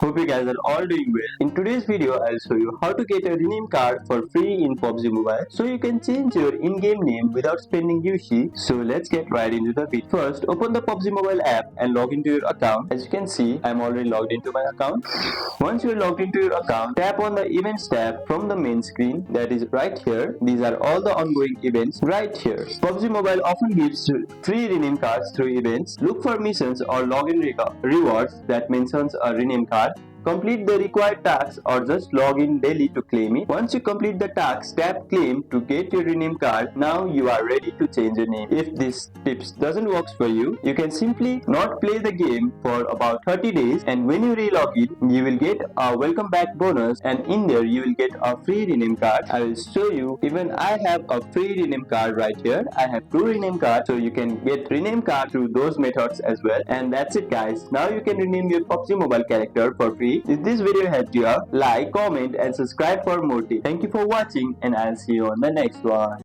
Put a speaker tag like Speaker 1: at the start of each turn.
Speaker 1: Hope you guys are all doing well. In today's video, I'll show you how to get a rename card for free in PUBG Mobile so you can change your in-game name without spending UC. So let's get right into the video. First, open the PUBG Mobile app and log into your account. As you can see, I'm already logged into my account. Once you're logged into your account, tap on the Events tab from the main screen, that is right here. These are all the ongoing events right here. PUBG Mobile often gives free rename cards through events. Look for missions or login rewards that mentions a rename card. Complete the required tasks or just log in daily to claim it. Once you complete the task, tap claim to get your rename card. Now you are ready to change your name. If this tips doesn't work for you, you can simply not play the game for about 30 days, and when you relog it, you will get a welcome back bonus, and in there you will get a free rename card. I will show you. Even I have a free rename card right here. I have 2 rename cards, so you can get rename card through those methods as well. And that's it guys. Now you can rename your PUBG Mobile character for free. If this video helped you out, like, comment and subscribe for more tips. Thank you for watching and I'll see you on the next one.